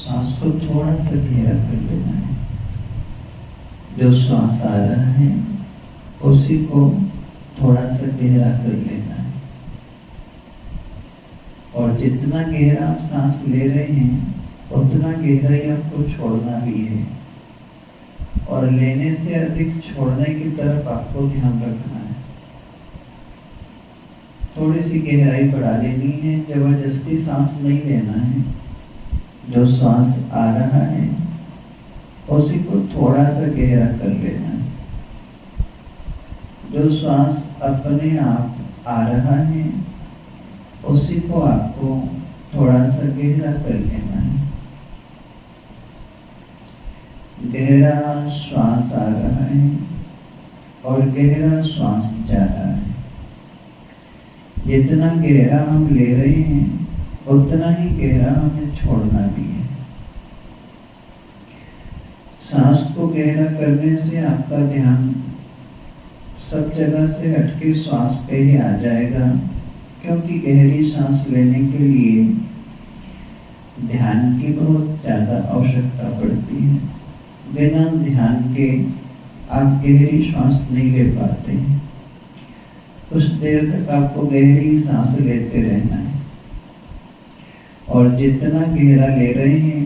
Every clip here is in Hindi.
सांस को थोड़ा सा गहरा कर लेना है। जो श्वास आ रहा है उसी को थोड़ा सा गहरा कर लेना है। और जितना गहरा आप सांस ले रहे हैं उतना गहरा ही आपको छोड़ना भी है। और लेने से अधिक छोड़ने की तरफ आपको ध्यान रखना है। थोड़ी सी गहराई बढ़ा लेनी है, जबरदस्ती सांस नहीं लेना है। जो श्वास आ रहा है उसी को थोड़ा सा गहरा कर लेना है। जो श्वास अपने आप आ रहा है उसी को आपको थोड़ा सा गहरा कर लेना है। गहरा श्वास आ रहा है और गहरा श्वास जा रहा है। जितना गहरा हम ले रहे हैं उतना ही गहरा हमें छोड़ना भी है। सांस को गहरा करने से आपका ध्यान सब जगह से हटके श्वास पे ही आ जाएगा, क्योंकि गहरी सांस लेने के लिए ध्यान की बहुत ज़्यादा आवश्यकता पड़ती है। बिना ध्यान के आप गहरी सांस नहीं ले पाते हैं। कुछ देर तक आपको गहरी सांस लेते रहना है और जितना गहरा ले रहे हैं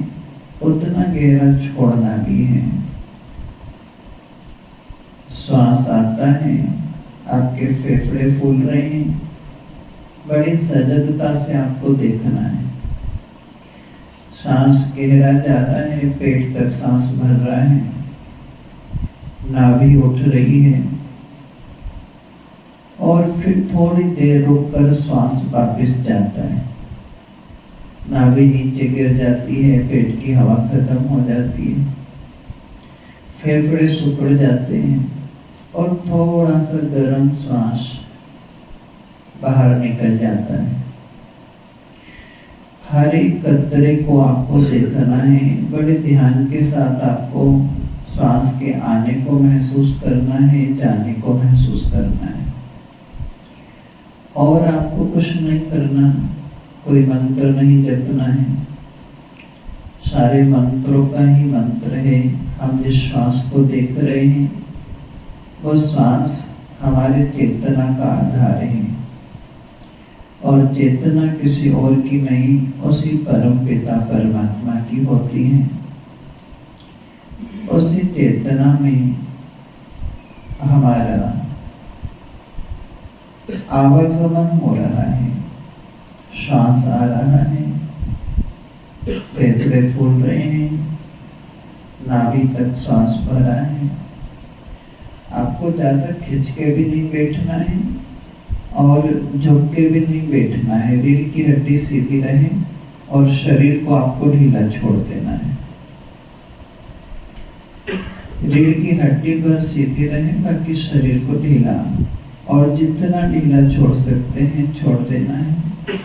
उतना गहरा छोड़ना भी है। श्वास आता है, आपके फेफड़े फूल रहे हैं, बड़ी सजगता से आपको देखना है। सांस गहरा जा रहा है, पेट तक सांस भर रहा है, नाभि उठ रही है और फिर थोड़ी देर रुककर श्वास वापस जाता है। नाभि नीचे गिर जाती है, पेट की हवा खत्म हो जाती है, फेफड़े सिकुड़ जाते हैं और थोड़ा सा गर्म श्वास बाहर निकल जाता है। हर एक कतरे को आपको देखना है। बड़े ध्यान के साथ आपको श्वास के आने को महसूस करना है, जाने को महसूस करना है। और आपको कुछ नहीं करना, कोई मंत्र नहीं जपना है। सारे मंत्रों का ही मंत्र है। हम जिस श्वास को देख रहे हैं वो श्वास हमारे चेतना का आधार है और चेतना किसी और की नहीं, उसी परम पिता परमात्मा की होती है। उसी चेतना में हमारा आवागमन हो रहा है। श्वास आ रहा है, फेफड़े फूल रहे हैं, नाभि तक श्वास भरा है। आपको ज्यादा खिंच के भी नहीं बैठना है और झुक के भी नहीं बैठना है। रीढ़ की हड्डी सीधी रहे और शरीर को आपको ढीला छोड़ देना है। रीढ़ की हड्डी पर सीधी रहे, बाकी शरीर को ढीला, और जितना ढीला छोड़ सकते हैं छोड़ देना है।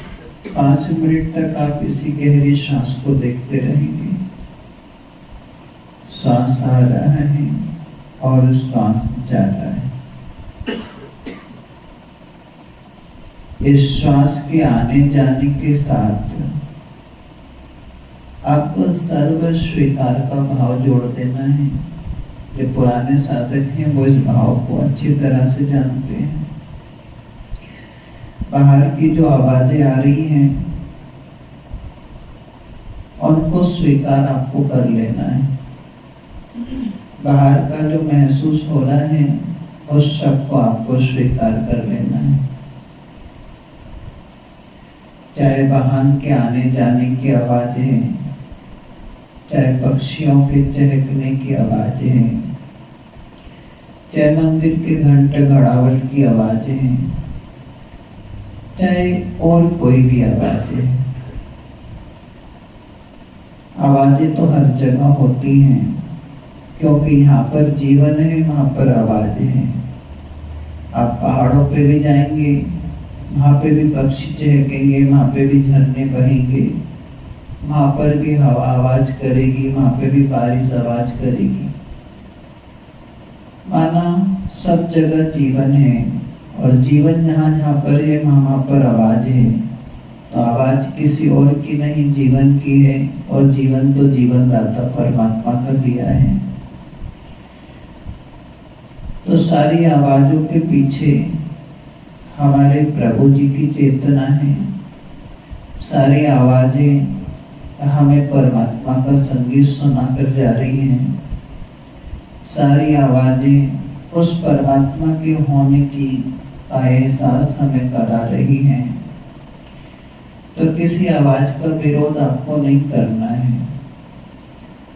5 मिनट तक आप इसी गहरी सांस को देखते रहेंगे। श्वास आ रहा है और श्वास जा रहा है। इस श्वास के आने जाने के साथ आपको सर्व स्वीकार का भाव जोड़ देना है। जो पुराने साधक हैं वो इस भाव को अच्छी तरह से जानते हैं। बाहर की जो आवाजें आ रही हैं उनको स्वीकार आपको कर लेना है। बाहर का जो महसूस हो रहा है उस सब को आपको स्वीकार कर लेना है। चाहे वाहन के आने जाने की आवाजें हैं, चाहे पक्षियों के चहकने की आवाजें हैं, चाहे मंदिर के घंटे घड़ावल की आवाजें हैं, चाहे और कोई भी आवाजें हैं। आवाजें तो हर जगह होती हैं, क्योंकि यहाँ पर जीवन है, वहाँ पर आवाजें हैं। आप पहाड़ों पे भी जाएंगे, वहाँ पे भी पक्षी चहकेंगे, वहाँ पे भी झरने बहेंगे, वहाँ पर भी हवा आवाज करेगी, वहाँ पे भी बारिश आवाज करेगी। माना सब जगह जीवन है और जीवन जहाँ जहाँ पर है वहाँ पर आवाज है। तो आवाज किसी और की नहीं, जीवन की है, और जीवन तो जीवन दाता परमात्मा का दिया है। तो सारी आवाजों के पीछे हमारे प्रभु जी की चेतना है। सारी आवाजें हमें परमात्मा का संगीत सुनाकर जा रही हैं। सारी आवाजें उस परमात्मा के होने की का एहसास हमें करा रही हैं। तो किसी आवाज का विरोध आपको नहीं करना है,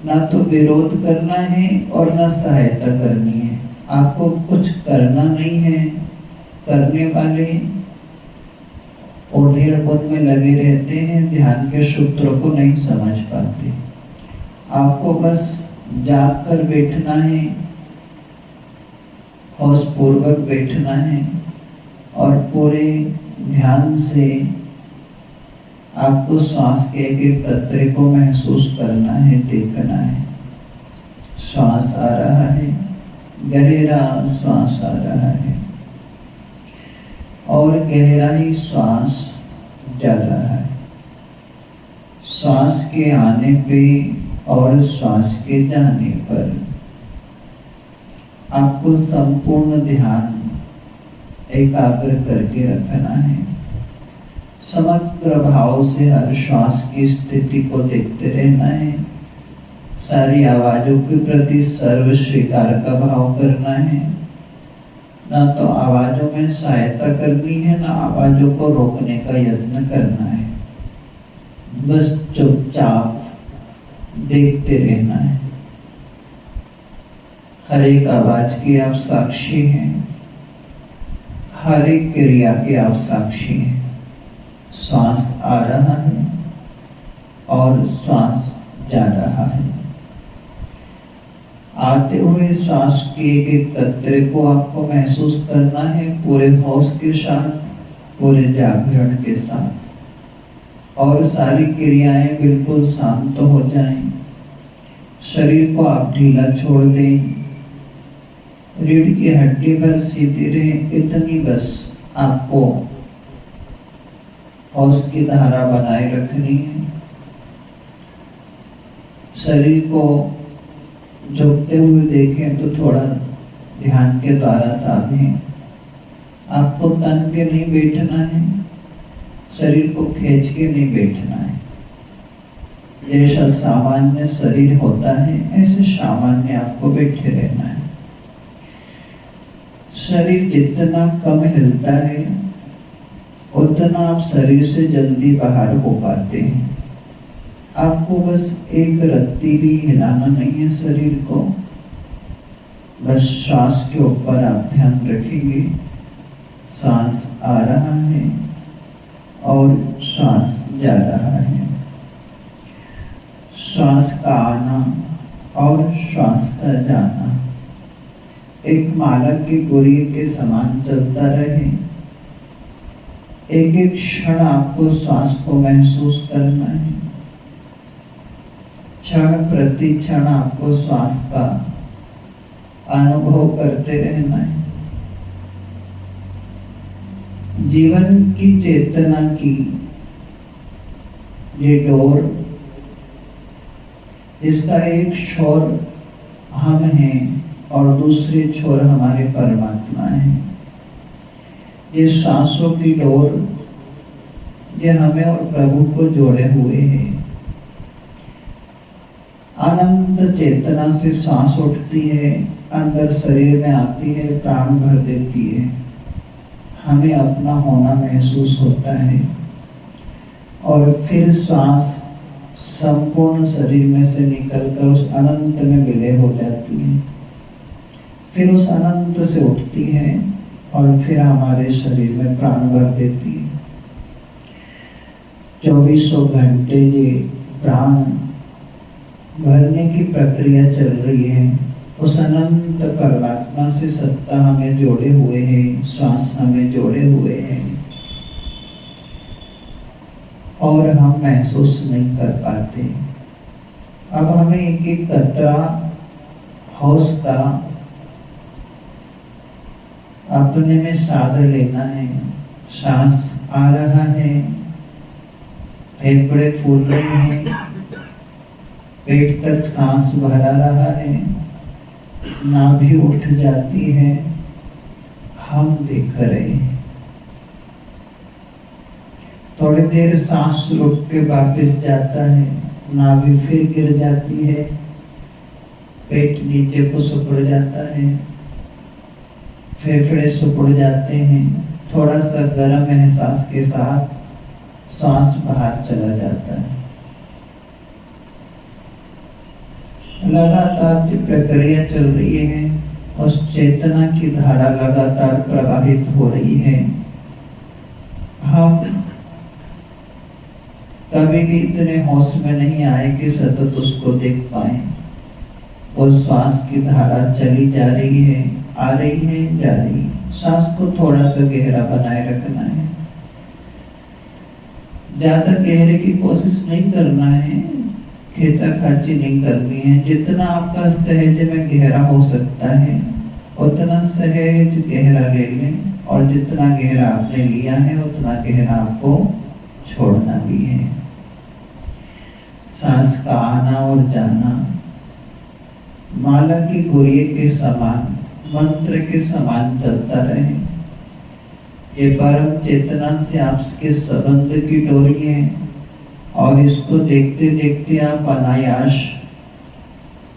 ना तो विरोध करना है और ना सहायता करनी है। आपको कुछ करना नहीं है। करने वाले उधेड़पुन में लगे रहते हैं, ध्यान के सूत्रों को नहीं समझ पाते। आपको बस जाग कर बैठना है, होश पूर्वक बैठना है और पूरे ध्यान से आपको श्वास के एक एक कतरे को महसूस करना है, देखना है। श्वास आ रहा है, गहरा श्वास आ रहा है और गहरा ही श्वास जा रहा है। श्वास के आने पे और श्वास के जाने पर आपको संपूर्ण ध्यान एकाग्र करके रखना है। समग्र भाव से हर श्वास की स्थिति को देखते रहना है। सारी आवाजों के प्रति सर्व स्वीकार का भाव करना है। ना तो आवाजों में सहायता करनी है, ना आवाजों को रोकने का यत्न करना है। बस चुपचाप देखते रहना है। हर एक आवाज की आप साक्षी हैं, हर एक क्रिया के आप साक्षी हैं। श्वास आ रहा है और श्वास जा रहा है। आते हुए श्वास के एक एक कतरे को आपको महसूस करना है, पूरे होश के साथ, पूरे जागरण के साथ। और सारी क्रियाएं बिल्कुल शांत हो जाएं। शरीर को आप ढीला छोड़ दें, रीढ़ की हड्डी पर सीधी रहे, इतनी बस आपको होश की धारा बनाए रखनी है। शरीर को झुकते हुए देखें तो थोड़ा ध्यान के द्वारा साधें। आपको तन के नहीं बैठना है, शरीर को खींच के नहीं बैठना है। जैसा सामान्य शरीर होता है ऐसे सामान्य आपको बैठे रहना है। शरीर जितना कम हिलता है उतना आप शरीर से जल्दी बाहर हो पाते हैं। आपको बस एक रत्ती भी हिलाना नहीं है शरीर को। बस श्वास के ऊपर आप ध्यान रखेंगे। श्वास आ रहा है और श्वास जा रहा है। श्वास का आना और श्वास का जाना एक माला के गुरिये के समान चलता रहे। एक एक क्षण आपको श्वास को महसूस करना है। क्षण प्रति क्षण आपको श्वास का अनुभव करते रहना है। जीवन की चेतना की ये डोर, इसका एक छोर हम हैं और दूसरे छोर हमारे परमात्मा हैं। ये सांसों की डोर ये हमें और प्रभु को जोड़े हुए हैं। अनंत चेतना से सांस उठती है, अंदर शरीर में आती है, प्राण भर देती है। हमें अपना होना महसूस होता है और फिर श्वास संपूर्ण शरीर में से निकलकर उस अनंत में विलय हो जाती है। फिर उस अनंत से उठती है और फिर हमारे शरीर में प्राण भर देती है। 2400 घंटे ये प्राण भरने की प्रक्रिया चल रही है। उस अनंत परमात्मा से सत्ता हमें जोड़े हुए है, श्वास हमें जोड़े हुए हैं और हम महसूस नहीं कर पाते। अब हमें एक एक कतरा होश का अपने में साध लेना है। सांस आ रहा है फेफड़े फूल रहे हैं, पेट तक सांस भरा रहा है, नाभि उठ जाती है, हम देख रहे हैं। थोड़ी देर सांस रुक के वापस जाता है, नाभि फिर गिर जाती है, पेट नीचे को सिकुड़ जाता है, फेफड़े सिकुड़ जाते हैं, थोड़ा सा गर्म एहसास के साथ सांस बाहर चला जाता है। लगातार जो प्रक्रिया चल रही है, उस चेतना की धारा लगातार प्रवाहित हो रही है। हम कभी भी इतने होश में नहीं आए कि सतत उसको देख पाए। वो श्वास की धारा चली जा रही है, आ रही है, जा रही है। सांस को थोड़ा सा गहरा बनाए रखना है, ज्यादा गहरे की कोशिश नहीं करना है, खींचा खाची नहीं करनी है। जितना आपका सहज में गहरा हो सकता है उतना सहज गहरा ले लें, और जितना गहरा आपने लिया है उतना गहरा आपको छोड़ना भी है। सांस का आना और जाना माला की गुरिये के समान, मंत्र के समान चलता रहे। ये परम चेतना से आपके संबंध की डोरी है, और इसको देखते देखते आप अनायास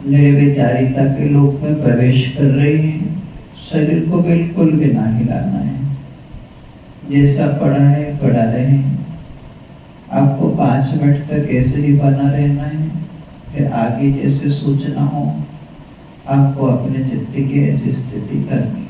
निर्विचारिता के लोक में प्रवेश कर रहे हैं। शरीर को बिल्कुल भी ना हिलाना है, जैसा पड़ा है पड़ा रहे। आपको 5 मिनट तक ऐसे ही बना रहना है, फिर आगे जैसे सूचना हो आपको अपने चित्त की ऐसी स्थिति करनी है।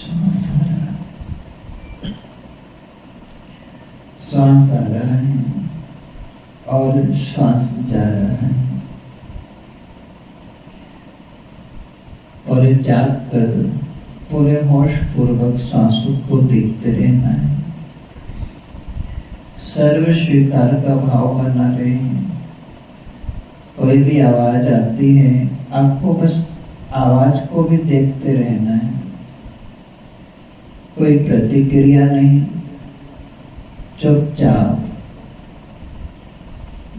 श्वास आ रहा है, श्वास आ रहा है और श्वास जा रहा है। और जाग कर पूरे होश पूर्वक सांसों को देखते रहना है। सर्व स्वीकार का भाव बना रहे हैं। कोई भी आवाज आती है, आपको बस आवाज को भी देखते रहना है। कोई प्रतिक्रिया नहीं, चुपचाप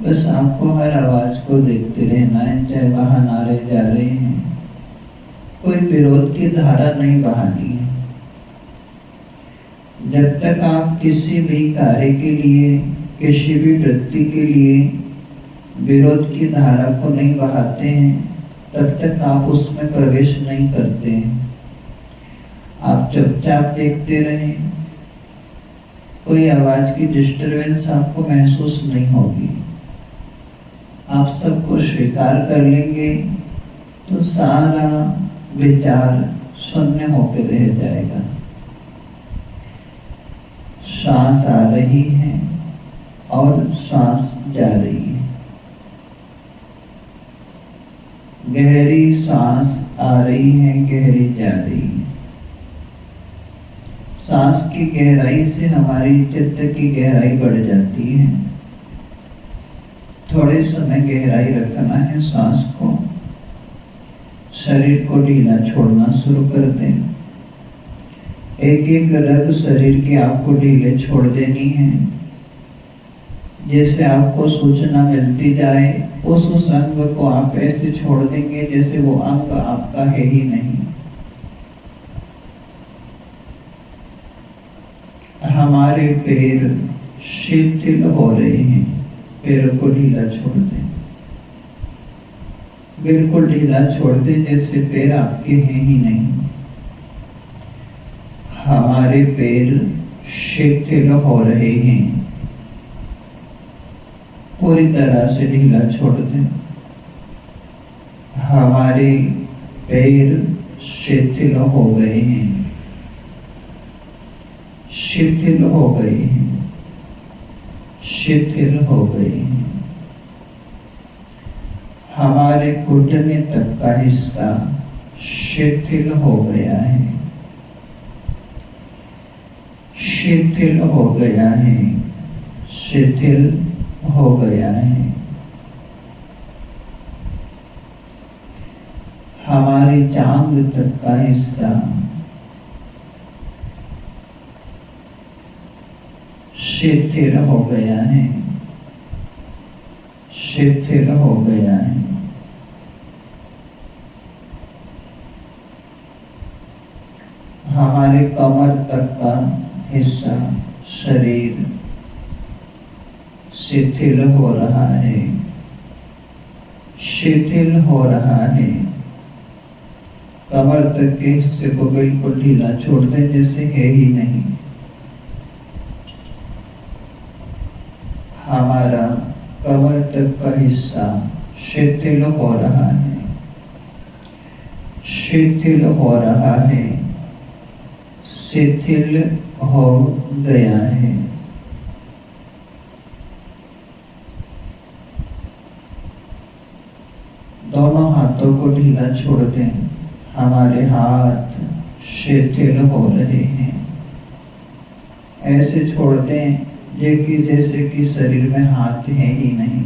बस आपको हर आवाज को देखते रहना है। चाहे वहां नारे जा रहे हैं, कोई विरोध की धारा नहीं बहानी है। जब तक आप किसी भी कार्य के लिए, किसी भी वृत्ति के लिए विरोध की धारा को नहीं बहाते हैं, तब तक आप उसमें प्रवेश नहीं करते हैं। आप चुपचाप देखते रहें, कोई आवाज की डिस्टरबेंस आपको महसूस नहीं होगी। आप सबको स्वीकार कर लेंगे तो सारा विचार शून्य होकर रह जाएगा। श्वास आ रही है और श्वास जा रही है। गहरी श्वास आ रही है, गहरी जा रही है। सांस की गहराई से हमारी चित्त की गहराई बढ़ जाती है। थोड़े समय गहराई रखना है सांस को। शरीर को ढीला छोड़ना शुरू कर दें। एक एक रग शरीर की आपको ढीले छोड़ देनी है। जैसे आपको सूचना मिलती जाए, उस अंग को आप ऐसे छोड़ देंगे जैसे वो अंग आपका है ही नहीं। हमारे पैर शिथिल हो रहे हैं, पैरों को ढीला छोड़ दें। बिल्कुल ढीला छोड़ दें जैसे पैर आपके हैं ही नहीं। हमारे पैर शिथिल हो रहे हैं, पूरी तरह से ढीला छोड़ दें। हमारे पैर शिथिल हो गए हैं, शिथिल हो गए हैं, शिथिल हो गए हैं। हमारे घुटने तक का हिस्सा शिथिल हो गया है, शिथिल हो गया है, शिथिल हो गया है। हमारी जांघ तक का हिस्सा शिथिल हो गया है, शिथिल हो गया है। हमारे कमर तक का हिस्सा शरीर शिथिल हो रहा है, शिथिल हो रहा है। कमर तक के हिस्से को बिल्कुल ढीला छोड़ दें जैसे है ही नहीं। हमारा कमर तक का हिस्सा शिथिल हो रहा है, शिथिल हो रहा है, शिथिल हो गया है। दोनों हाथों को ढीला छोड़ दें। हमारे हाथ शिथिल हो रहे हैं। ऐसे छोड़ दें जैसे कि शरीर में हाथ है ही नहीं।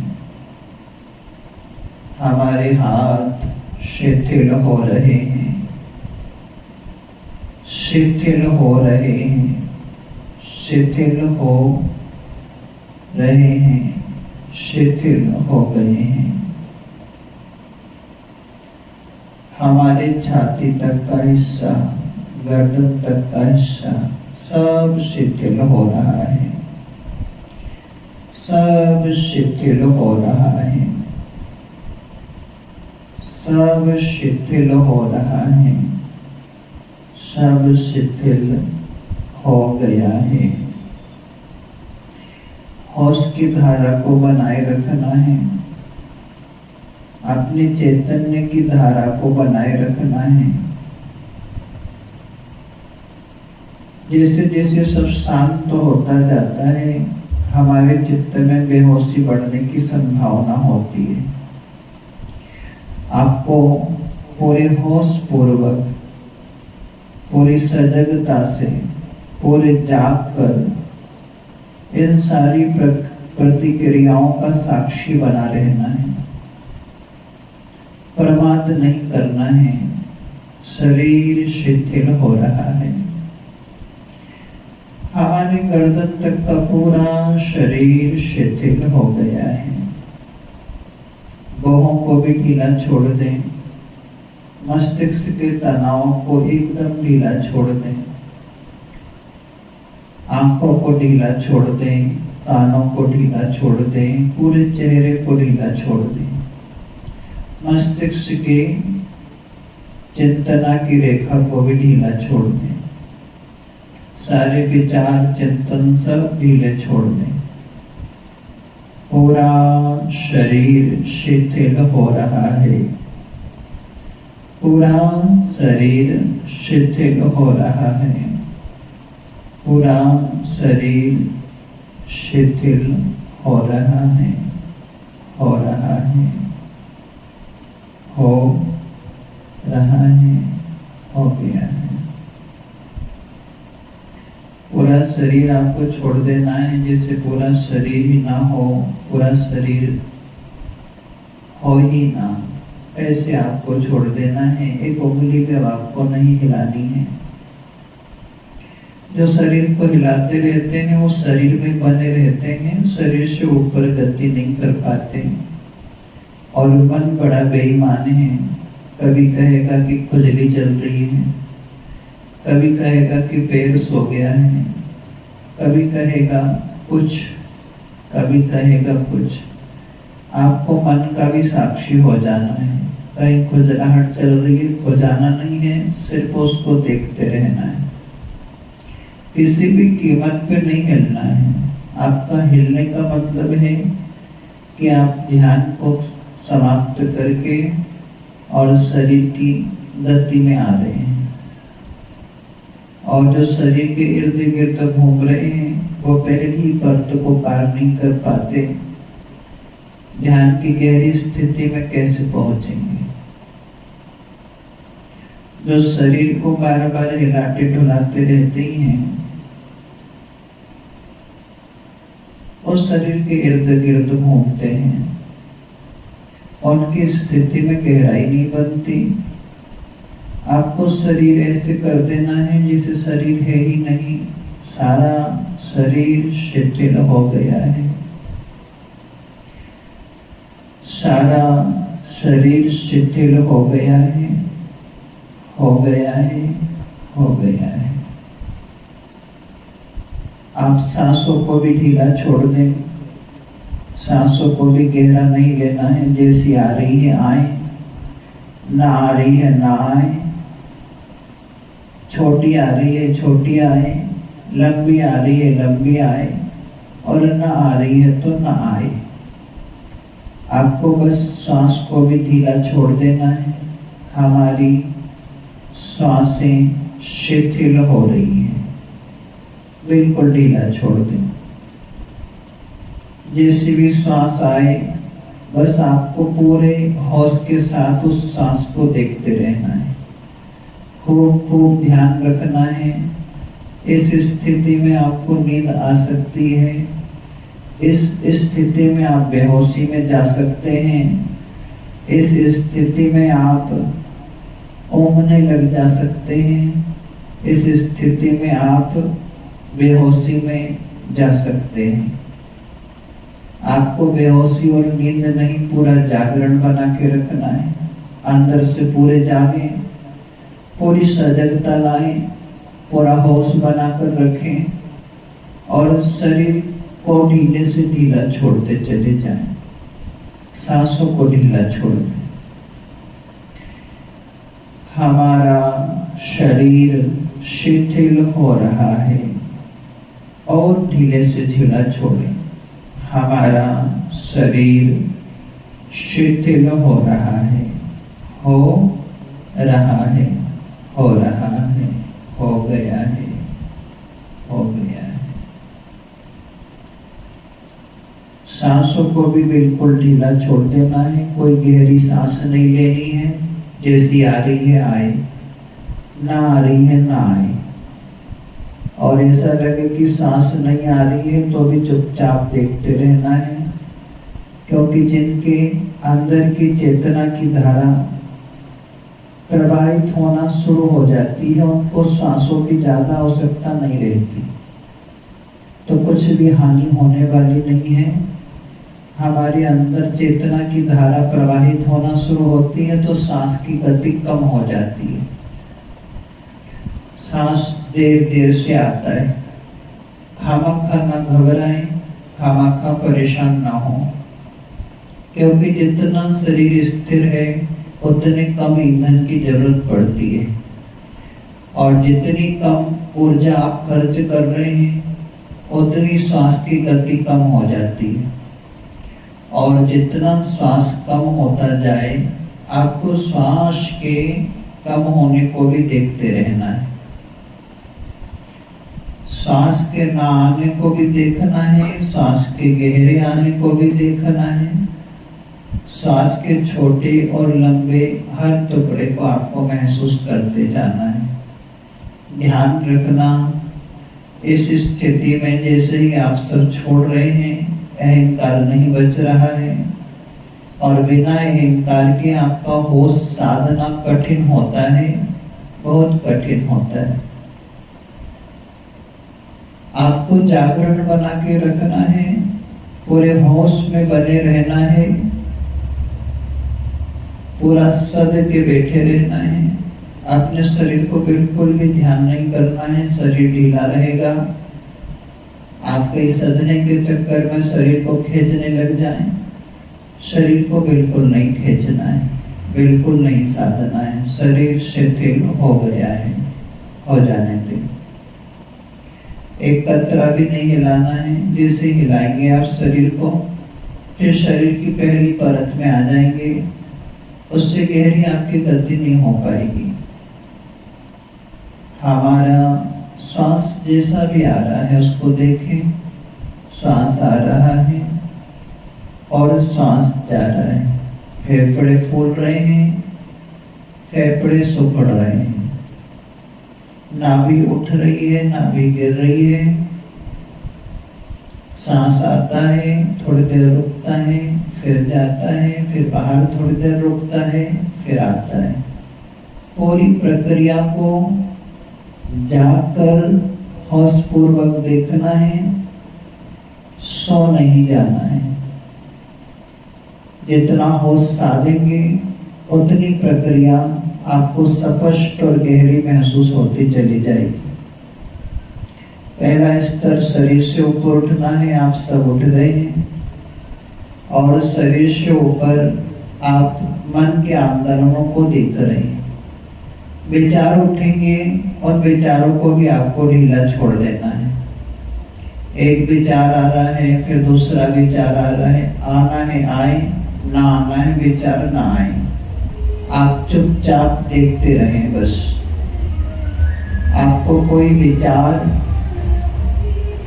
हमारे हाथ शिथिल हो रहे हैं, शिथिल हो रहे हैं, शिथिल हो रहे हैं, शिथिल हो गए हैं। हमारे छाती तक का हिस्सा, गर्दन तक का हिस्सा सब शिथिल हो रहा है, सब शिथिल हो रहा है, सब शिथिल हो रहा है, सब शिथिल हो गया है। होश की धारा को बनाए रखना है। अपने चैतन्य की धारा को बनाए रखना है। जैसे जैसे सब शांत होता जाता है, हमारे चित्त में बेहोशी बढ़ने की संभावना होती है। आपको पूरे होश पूर्वक, पूरी सजगता से, पूरे जाग कर इन सारी प्रतिक्रियाओं का साक्षी बना रहना है। प्रमाद नहीं करना है। शरीर शिथिल हो रहा है। हमारे गर्दन तक का पूरा शरीर शिथिल हो गया है। बाहों को भी ढीला छोड़ दें। मस्तिष्क के तनाव को एकदम ढीला छोड़ दें। आंखों को ढीला छोड़ दें, कानों को ढीला छोड़ दें, पूरे चेहरे को ढीला छोड़ दें। मस्तिष्क के चिंतना की रेखा को भी ढीला छोड़ दें। सारे विचार चिंतन सब ढीले छोड़ दें। पूरा शरीर शिथिल हो रहा है। पूरा शरीर शिथिल हो रहा है। पूरा शरीर शिथिल हो रहा है, हो रहा है, हो रहा है, हो गया है। पूरा शरीर आपको छोड़ देना है, जैसे पूरा शरीर ही ना हो, पूरा शरीर हो ही ना, ऐसे आपको छोड़ देना है। एक उंगली भी आपको नहीं हिलानी है। जो शरीर को हिलाते रहते हैं वो शरीर में बने रहते हैं, शरीर से ऊपर गति नहीं कर पाते। और मन बड़ा बेईमान है। कभी कहेगा कि खुजली चल रही है, कभी कहेगा कि पैर सो गया है, कभी कहेगा कुछ, कभी कहेगा कुछ। आपको मन का भी साक्षी हो जाना है। कहीं खुजलाहट चल रही है, खुजाना नहीं है, सिर्फ उसको देखते रहना है। किसी भी कीमत पे नहीं हिलना है। आपका हिलने का मतलब है कि आप ध्यान को समाप्त करके और शरीर की गति में आ रहे हैं। और जो शरीर के इर्द गिर्द घूम रहे हैं वो पहली परत को पार नहीं कर पाते। ध्यान की गहरी स्थिति में कैसे पहुंचेंगे? जो शरीर को बार बार हिलाते डुलाते रहते हैं, उस शरीर के इर्द गिर्द घूमते हैं, उनकी स्थिति में गहराई नहीं बनती। आपको शरीर ऐसे कर देना है जैसे शरीर है ही नहीं। सारा शरीर शिथिल हो गया है। सारा शरीर शिथिल हो गया है, हो गया है, हो गया है। आप सांसों को भी ढीला छोड़ दें। सांसों को भी गहरा नहीं लेना है। जैसी आ रही है आए, ना आ रही है ना आए। छोटी आ रही है छोटी आए, लंबी आ रही है लंबी आए, और ना आ रही है तो ना आए। आपको बस श्वास को भी ढीला छोड़ देना है। हमारी श्वासें शिथिल हो रही हैं, बिल्कुल ढीला छोड़ दें। जैसी भी श्वास आए, बस आपको पूरे होश के साथ उस श्वास को देखते रहना है। खूब खूब ध्यान रखना है। इस स्थिति में आपको नींद आ सकती है। इस स्थिति में आप बेहोशी में जा सकते हैं। इस स्थिति में आप ऊँघने लग जा सकते हैं। इस स्थिति में आप बेहोशी में जा सकते हैं। आपको बेहोशी और नींद नहीं, पूरा जागरण बना के रखना है। अंदर से पूरे जागें, पूरी सजगता लाएं, पूरा होश बनाकर रखें और शरीर को ढीले से ढीला छोड़ते चले जाएं। सांसों को ढीला छोड़ दें। हमारा शरीर शिथिल हो रहा है और ढीले से ढीला छोड़ें। हमारा शरीर शिथिल हो रहा है, हो रहा है, हो रहा है, हो गया है, सांसों को भी बिल्कुल ढीला छोड़ देना है। कोई गहरी सांस नहीं लेनी है, जैसी आ रही है आए, ना आ रही है ना आए। और ऐसा लगे कि सांस नहीं आ रही है तो भी चुपचाप देखते रहना है, क्योंकि जिनके अंदर की चेतना की धारा प्रवाहित होना शुरू हो जाती है, उनको सांसों की ज्यादा आवश्यकता नहीं रहती, तो कुछ भी हानि होने वाली नहीं है। हमारे अंदर चेतना की धारा प्रवाहित होना शुरू होती है तो सांस की गति कम हो जाती है। सांस देर देर से आता है। खामखा ना घबराएं, खामखा परेशान ना हो, क्योंकि जितना शरीर स्थिर है उतने कम ईंधन की जरूरत पड़ती है, और जितनी कम ऊर्जा आप खर्च कर रहे हैं उतनी श्वास की गति कम हो जाती है। और जितना श्वास कम होता जाए, आपको श्वास के कम होने को भी देखते रहना है। श्वास के ना आने को भी देखना है, श्वास के गहरे आने को भी देखना है। श्वास के छोटे और लंबे हर टुकड़े को आपको महसूस करते जाना है। ध्यान रखना, इस स्थिति में जैसे ही आप सब छोड़ रहे हैं, अहंकार नहीं बच रहा है, और बिना अहंकार के आपका होश साधना कठिन होता है, बहुत कठिन होता है। आपको जागरण बना के रखना है, पूरे होश में बने रहना है, पूरा सद के बैठे रहना है। अपने शरीर को बिल्कुल भी ध्यान नहीं करना है, शरीर ढीला रहेगा। आप कहीं सदने के चक्कर में शरीर को खींचने लग जाएं, शरीर को बिल्कुल नहीं खींचना है, बिल्कुल नहीं साधना है। शरीर शिथिल हो गया है, हो जाने दें। एक कतरा भी नहीं हिलाना है। जैसे हिलाएंगे आप शरीर को, फिर शरीर की पहली परत में आ जाएंगे, उससे गहरी आपकी गति नहीं हो पाएगी। हमारा श्वास जैसा भी आ रहा है उसको देखें। श्वास आ रहा है और श्वास जा रहा है। फेफड़े फूल रहे हैं, फेफड़े सुखड़ रहे हैं, नाभि उठ रही है, नाभि गिर रही है। सांस आता है, थोड़ी देर रुकता है, फिर जाता है, फिर बाहर थोड़ी देर रुकता है, फिर आता है। पूरी प्रक्रिया को जाकर होश पूर्वक देखना है, सो नहीं जाना है। जितना होश साधेंगे उतनी प्रक्रिया आपको स्पष्ट और गहरी महसूस होती चली जाएगी। पहला स्तर शरीर से ऊपर उठना है। आप सब उठ गए हैं और शरीर से ऊपर आप मन के आंदोलनों को देख रहे हैं। विचार उठेंगे, और विचारों को भी आपको ढीला छोड़ देना है। एक विचार आ रहा है, फिर दूसरा विचार आ रहा है, आना है आए, ना आना है विचार ना आए। आप चुपचाप देखते रहें बस। आपको कोई विचार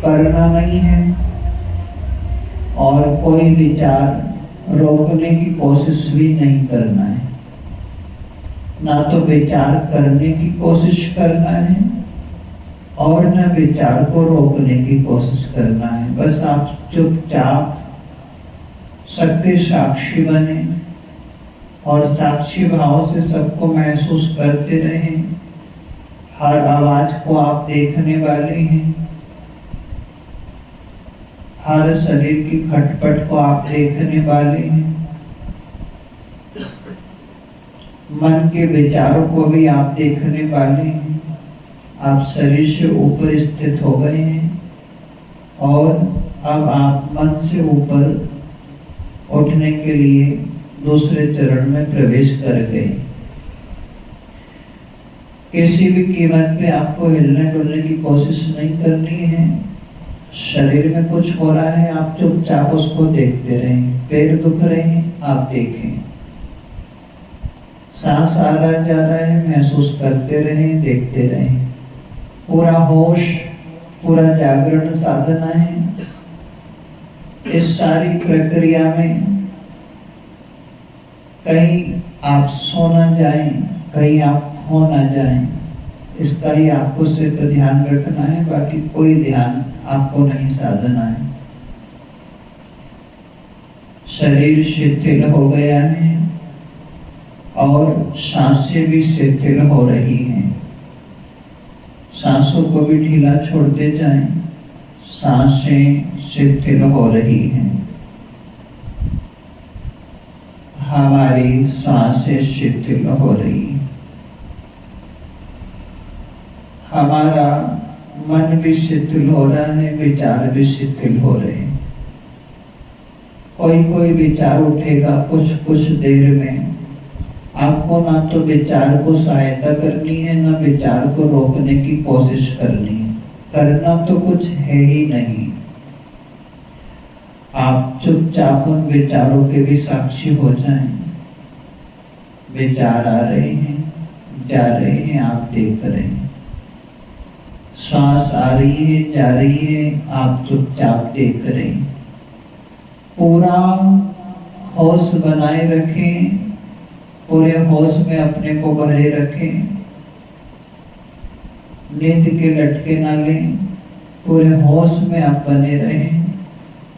करना नहीं है और कोई विचार रोकने की कोशिश भी नहीं करना है। ना तो विचार करने की कोशिश करना है और न विचार को रोकने की कोशिश करना है। बस आप चुपचाप सबके साक्षी बने और साक्षी भाव से सबको महसूस करते रहें। हर आवाज को आप देखने वाले हैं, हर शरीर की खटपट को आप देखने वाले हैं, मन के विचारों को भी आप देखने वाले हैं। आप शरीर से ऊपर स्थित हो गए हैं और अब आप मन से ऊपर उठने के लिए दूसरे चरण में प्रवेश कर गए। किसी भी कीमत पे आपको हिलने डुलने की कोशिश नहीं करनी है। शरीर में कुछ हो रहा है, आप चुपचाप उसको देखते रहें। पैर दुख रहे हैं, आप देखें। सांस आ रहा जा रहा है, महसूस करते रहें, देखते रहें। पूरा होश, पूरा जागरण साधना है। इस सारी प्रक्रिया में कहीं आप सो ना जाएं, कहीं आप खो ना जाएं, इसका ही आपको सिर्फ ध्यान रखना है। बाकी कोई ध्यान आपको नहीं साधना है। शरीर शिथिल हो गया है और सांसें भी शिथिल हो रही हैं। सांसों को भी ढीला छोड़ते जाएं। सांसें शिथिल हो रही हैं। हमारी सांसें शिथिल हो रही हैं। हमारा मन भी शिथिल हो रहा है, विचार भी शिथिल हो रहे हैं। कोई कोई विचार उठेगा कुछ देर में। आपको ना तो विचार को सहायता करनी है, ना विचार को रोकने की कोशिश करनी है। करना तो कुछ है ही नहीं। आप चुपचाप उन विचारों के भी साक्षी हो जाएं। विचार आ रहे हैं, जा रहे हैं, आप देख रहे हैं। श्वास आ रही है, जा रही है, आप चुपचाप देख रहे हैं। पूरा होश बनाए रखें, पूरे होश में अपने को भरे रखें। नींद के लटके ना लें, पूरे होश में आप बने रहें।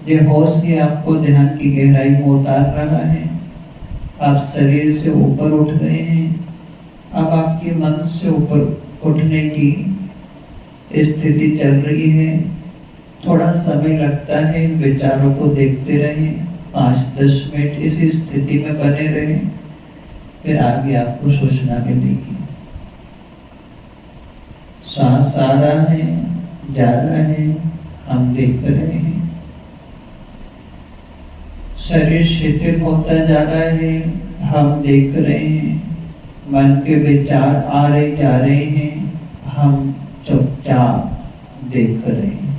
ये होश ही आपको ध्यान की गहराई में उतार रहा है। आप शरीर से ऊपर उठ गए हैं। अब आपकी मन से ऊपर उठने की स्थिति चल रही है। थोड़ा समय लगता है, विचारों को देखते रहें। 5-10 मिनट इस स्थिति में बने रहें, फिर आगे आपको सूचना मिलेगी। श्वास आ रहा है, जा रहा है, हम देख रहे हैं। शरीर शिथिल होता जा रहा है, हम देख रहे हैं। मन के विचार आ रहे जा रहे हैं, हम चुपचाप देख रहे हैं।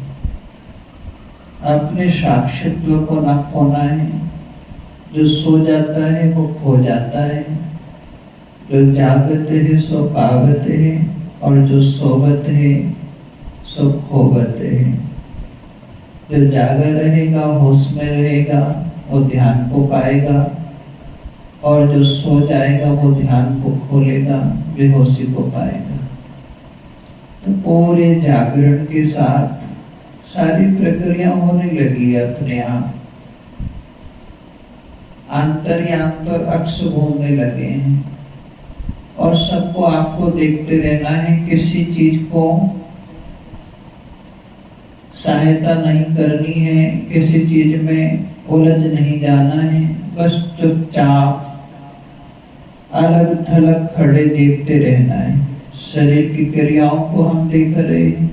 अपने साक्षित्व को न खोना है। जो सो जाता है वो खो जाता है। जो जागत है सो पावत है, और जो सोवत है सो खोवत है। जो जागा रहेगा, होश में रहेगा, वो ध्यान को पाएगा, और जो सो जाएगा वो ध्यान को खोलेगा, बेहोशी को पाएगा। तो पूरे जागरण के साथ सारी प्रक्रिया होने लगी है अपने आप। आंतर अक्ष घूमने लगे हैं, और सबको आपको देखते रहना है। किसी चीज को सहायता नहीं करनी है, किसी चीज में उलझ नहीं जाना है। बस चुपचाप अलग थलग खड़े देखते रहना है। शरीर की क्रियाओं को हम देख रहे हैं,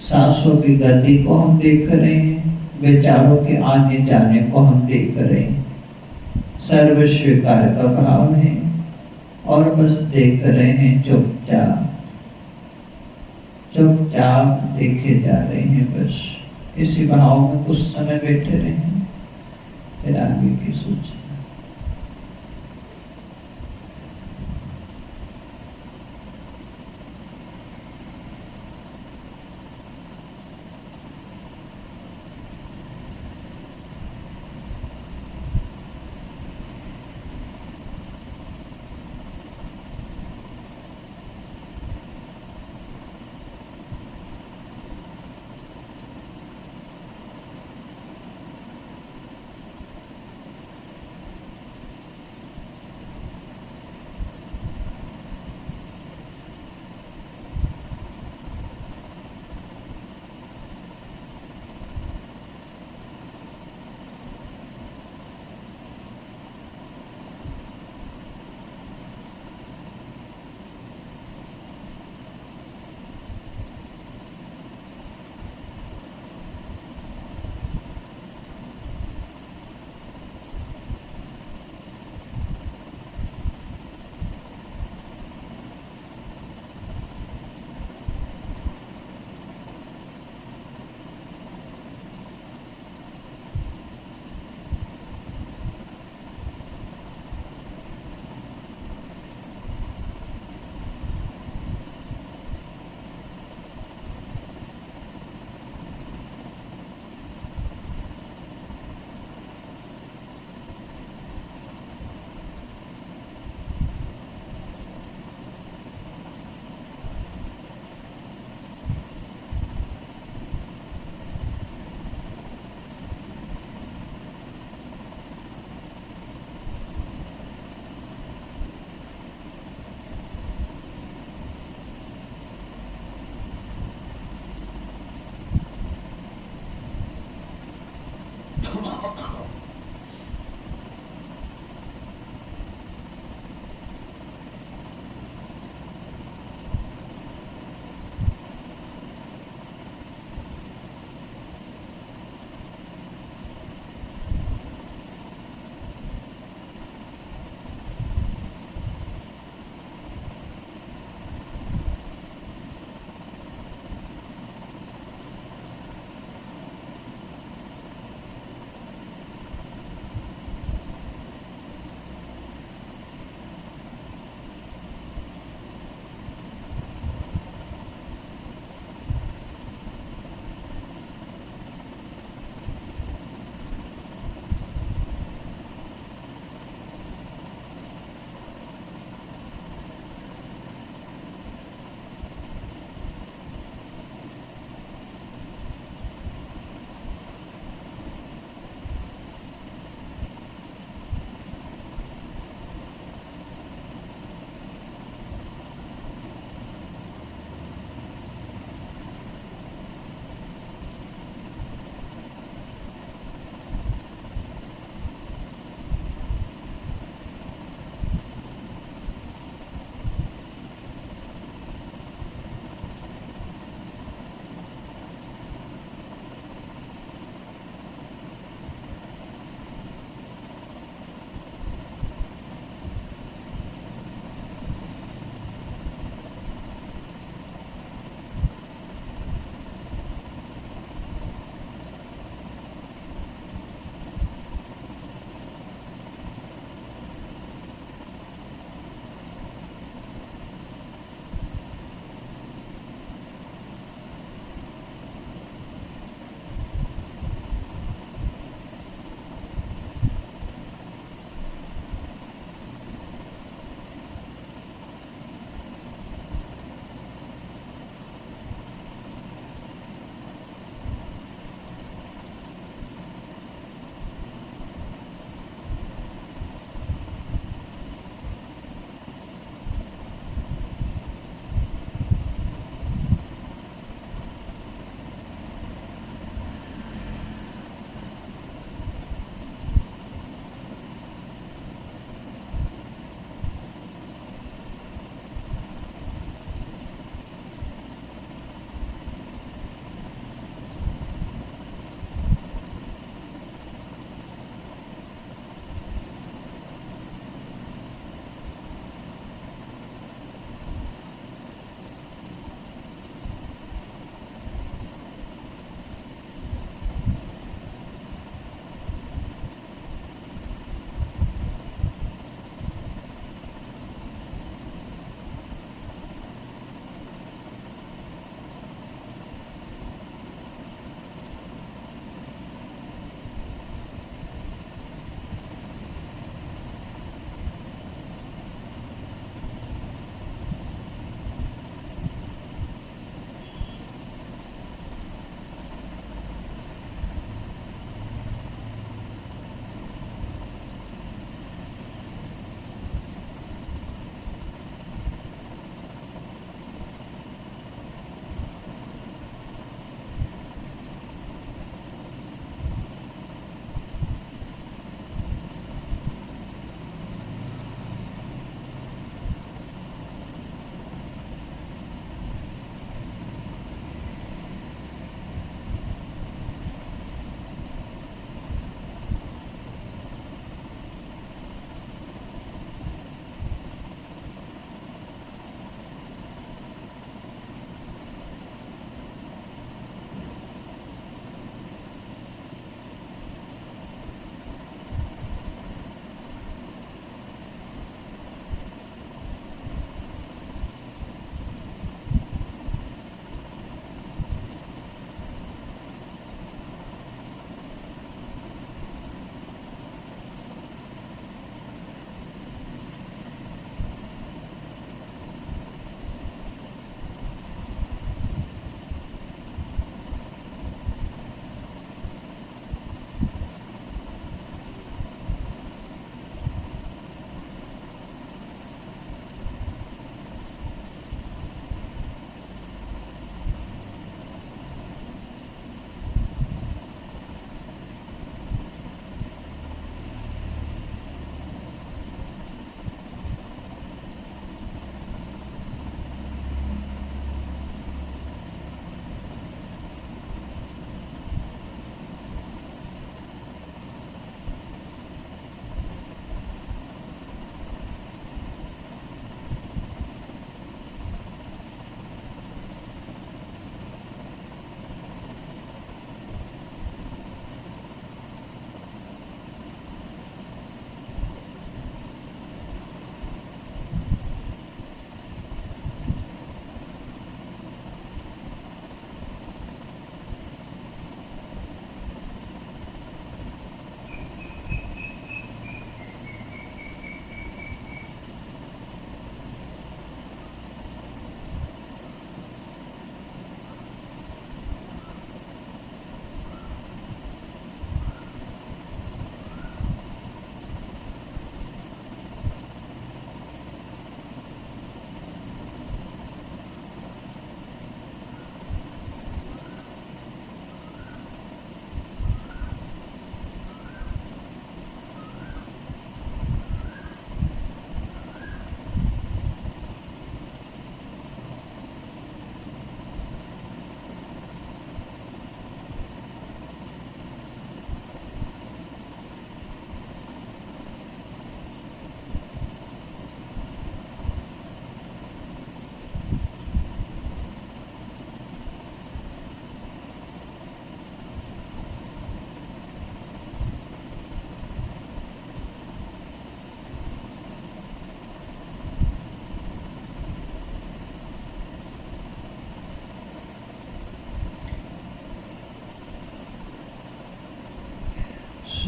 सांसों की गति को हम देख रहे हैं, विचारों के आने जाने को हम देख रहे हैं। सर्व स्वीकार का भाव है, और बस देख रहे हैं। चुपचाप चुपचाप देखे जा रहे हैं। बस इसी भाव में कुछ समय बैठे रहें, फिर आगे की सूचना।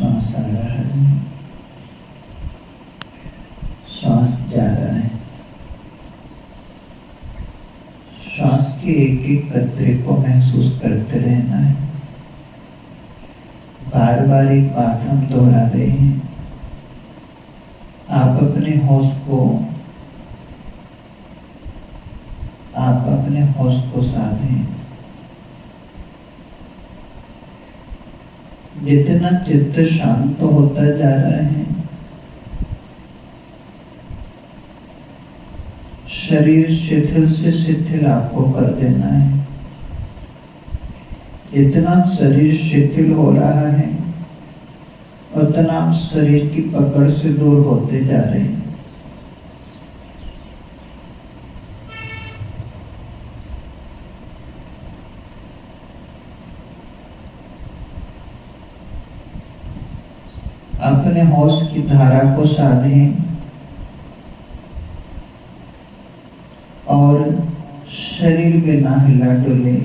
श्वास आ रहा है, श्वास जा रहा है। श्वास के एक एक कतरे को महसूस करते रहना है। बार बार एक बात हम दोहरा रहे हैं, आप अपने होश को साधें। जितना चित्त शांत होता जा रहा है, शरीर शिथिल से शिथिल आपको कर देना है। जितना शरीर शिथिल हो रहा है, उतना आप शरीर की पकड़ से दूर होते जा रहे हैं। अपने होश की धारा को साधें और शरीर बिना हिला डुले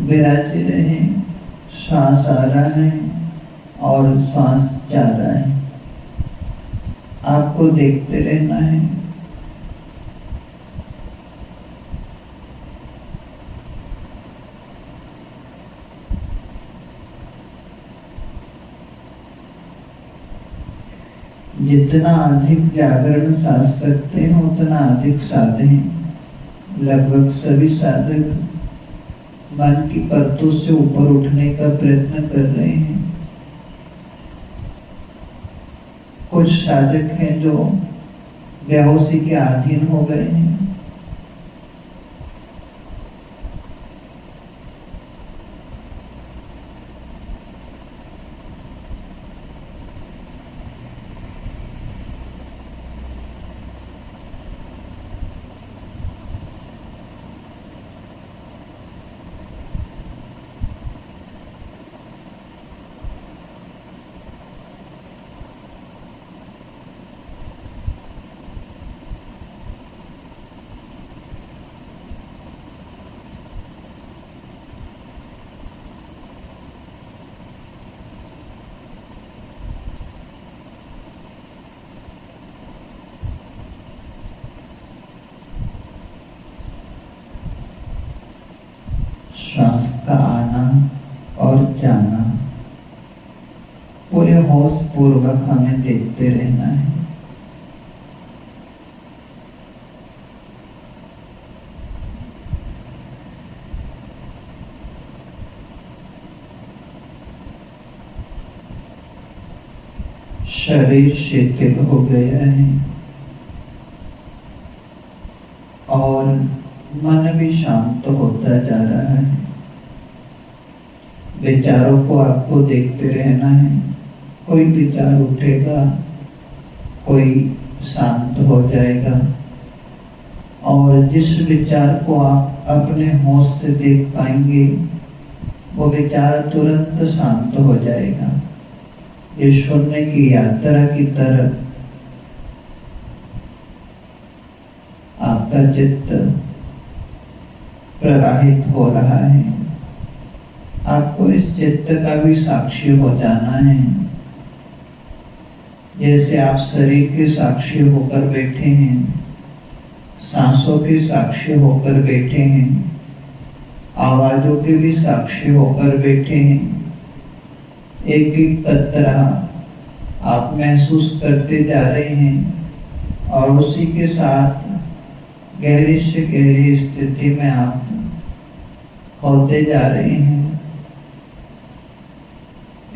विराजे रहें। श्वास आ रहा है और श्वास जा रहा है, आपको देखते रहना है। जितना अधिक जागरण साध सकते हैं उतना अधिक साधें। लगभग सभी साधक मन की परतों से ऊपर उठने का प्रयत्न कर रहे हैं। कुछ साधक हैं जो बेहोशी के अधीन हो गए हैं। श्वास का आना और जाना पूरे होश पूर्वक हमें देखते रहना है। शरीर शिथिल हो गया है और मन भी शांत होता जा रहा है। विचारों को आपको देखते रहना है। कोई विचार उठेगा, कोई शांत हो जाएगा और जिस विचार को आप अपने होश से देख पाएंगे वो विचार तुरंत शांत हो जाएगा। ये शून्य की यात्रा की तरफ आपका चित्त प्रवाहित हो रहा है। आपको इस चित्त का भी साक्षी हो जाना है। जैसे आप शरीर के साक्षी होकर बैठे हैं, सांसों के साक्षी होकर बैठे हैं, आवाजों के भी साक्षी होकर बैठे हैं। एक एक कतरा आप महसूस करते जा रहे हैं और उसी के साथ गहरी से गहरी स्थिति में आप होते जा रहे हैं।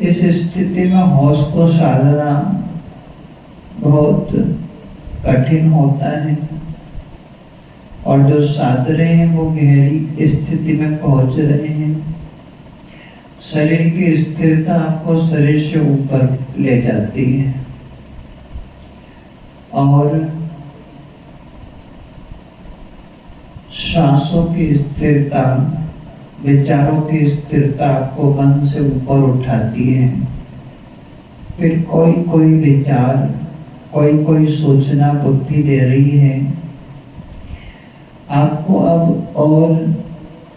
इस स्थिति में होश को साधना बहुत कठिन होता है और जो साध रहे हैं वो गहरी स्थिति में पहुंच रहे हैं। शरीर की स्थिरता आपको शरीर से ऊपर ले जाती है और सांसों की स्थिरता, विचारों की स्थिरता आपको मन से ऊपर उठाती है। फिर कोई कोई विचार, कोई कोई सूचना बुद्धि दे रही है। आपको अब और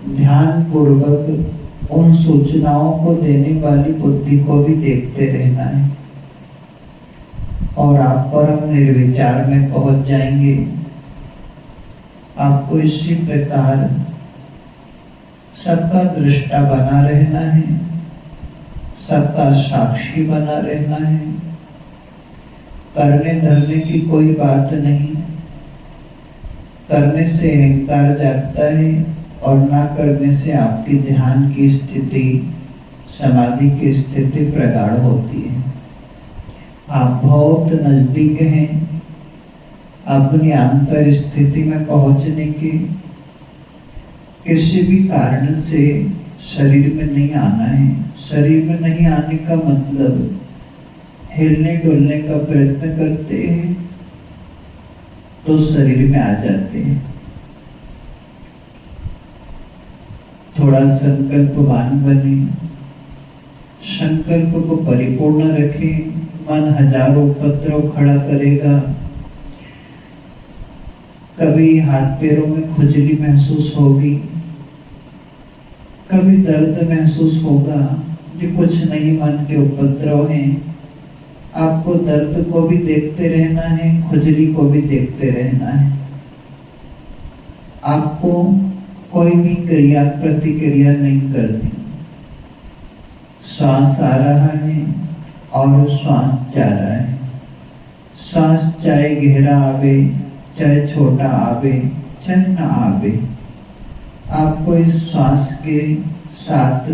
ध्यान पूर्वक उन सूचनाओं को देने वाली बुद्धि को भी देखते रहना है और आप परम निर्विचार में पहुंच जाएंगे। आपको इसी प्रकार सबका दृष्टा बना रहना है, सबका साक्षी बना रहना है। करने धरने की कोई बात नहीं। करने से अहंकार जागता है और ना करने से आपकी ध्यान की स्थिति, समाधि की स्थिति प्रगाढ़ होती है। आप बहुत नजदीक हैं अपनी अंतर स्थिति में पहुंचने के। किसी भी कारण से शरीर में नहीं आना है। शरीर में नहीं आने का मतलब हिलने डुलने का प्रयत्न करते हैं तो शरीर में आ जाते हैं। थोड़ा संकल्पवान बने, संकल्प को परिपूर्ण रखें। मन हजारों उपद्रव खड़ा करेगा। कभी हाथ पैरों में खुजली महसूस होगी, कभी दर्द महसूस होगा। ये कुछ नहीं, मन के उपद्रव हैं। आपको दर्द को भी देखते रहना है, खुजली को भी देखते रहना है। आपको कोई भी क्रिया प्रतिक्रिया नहीं करनी। श्वास आ रहा है और श्वास जा रहा है। श्वास चाहे गहरा आवे, चाहे छोटा आवे, चाहे ना आवे, आपको इस श्वास के साथ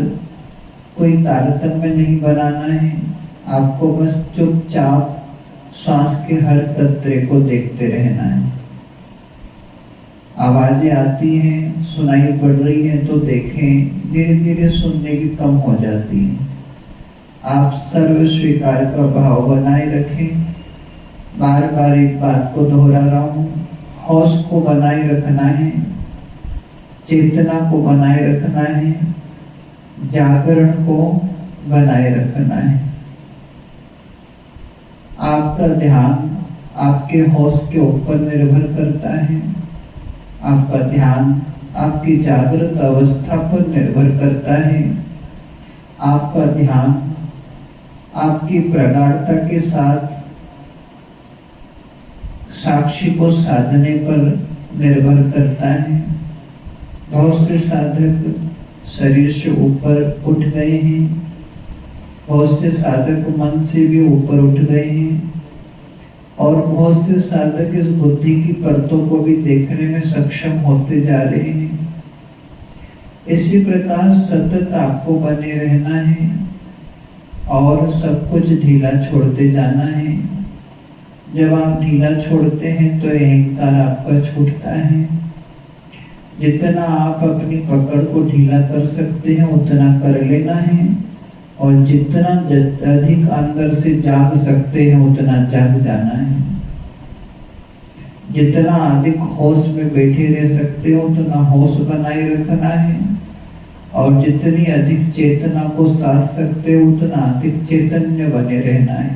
कोई तारतम्य नहीं बनाना है। आपको बस चुपचाप श्वास के हर तंत्रे को देखते रहना है। आवाजें आती हैं, सुनाई पड़ रही है तो देखें, धीरे धीरे सुनने की कम हो जाती है। आप सर्व स्वीकार का भाव बनाए रखें। बार बार एक बात को दोहरा रहा हूं, होश को बनाए रखना है, चेतना को बनाए रखना है, जागरण को बनाए रखना है। आपका ध्यान आपके होश के ऊपर निर्भर करता है। आपका ध्यान आपकी जागृत अवस्था पर निर्भर करता है। आपका ध्यान आपकी प्रगाढ़ता के साथ साक्षी को साधने पर निर्भर करता है। बहुत से साधक शरीर से ऊपर उठ गए हैं, बहुत से साधक मन से भी ऊपर उठ गए हैं और बहुत से साधक इस बुद्धि की परतों को भी देखने में सक्षम होते जा रहे हैं। इसी प्रकार सतत आपको बने रहना है और सब कुछ ढीला छोड़ते जाना है। जब आप ढीला छोड़ते हैं तो अहंकार आपका छूटता है। जितना आप अपनी पकड़ को ढीला कर सकते हैं उतना कर लेना है और जितना अधिक अंदर से जाग सकते हैं उतना जाग जाना है। जितना अधिक होश में बैठे रह सकते हो उतना होश बनाए रखना है और जितनी अधिक चेतना को साध सकते हो उतना अधिक चैतन्य बने रहना है।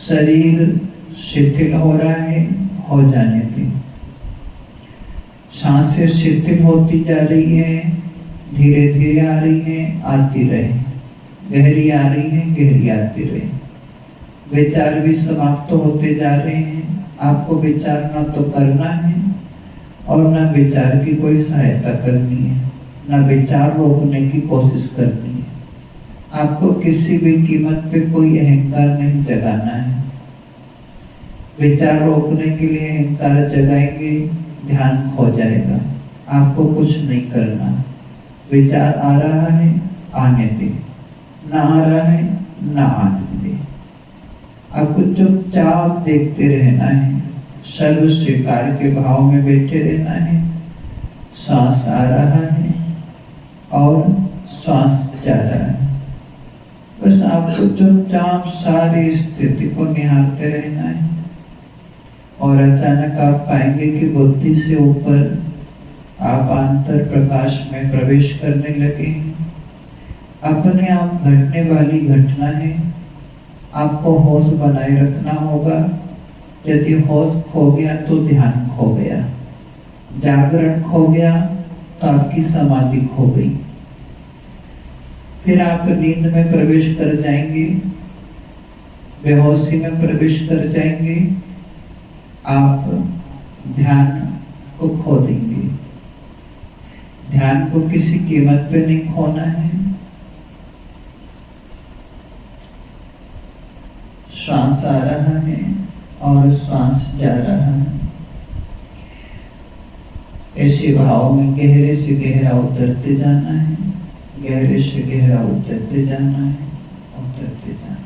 शरीर शिथिल हो रहा है, हो जाने दें। सांसें शिथिल होती जा रही है, धीरे धीरे आ रही है, आती रहे। गहरी आ रही है, गहरी आती रहे। विचार भी समाप्त होते जा रहे हैं। आपको विचार ना तो करना है और ना विचार की कोई सहायता करनी है, ना विचार रोकने की कोशिश करनी है। आपको किसी भी कीमत पे कोई अहंकार नहीं जगाना है। विचार रोकने के लिए अहंकार जगाएंगे, ध्यान खो जाएगा। आपको कुछ नहीं करना। विचार आ रहा है, आने दे, ना आ रहा है, ना आने दे। आपको चुपचाप देखते रहना है, सर्व स्वीकार के भाव में बैठे रहना है। सांस आ रहा है और सांस जा रहा है। बस आपको चुपचाप सारी स्थिति को निहारते रहना है और अचानक आप पाएंगे कि बुद्धि से ऊपर आप अंतर प्रकाश में प्रवेश करने लगे। अपने आप घटने वाली घटना है। आपको होश बनाए रखना होगा। यदि होश खो गया तो ध्यान खो गया, जागरण खो गया तो आपकी समाधि खो गई। फिर आप नींद में प्रवेश कर जाएंगे, बेहोशी में प्रवेश कर जाएंगे, आप ध्यान को खो देंगे। ध्यान को किसी कीमत पे नहीं खोना है। श्वास आ रहा है और श्वास जा रहा है, ऐसे भाव में गहरे से गहरा उतरते जाना है, गहरे से गहरा उतरते जाना है, उतरते जाना है।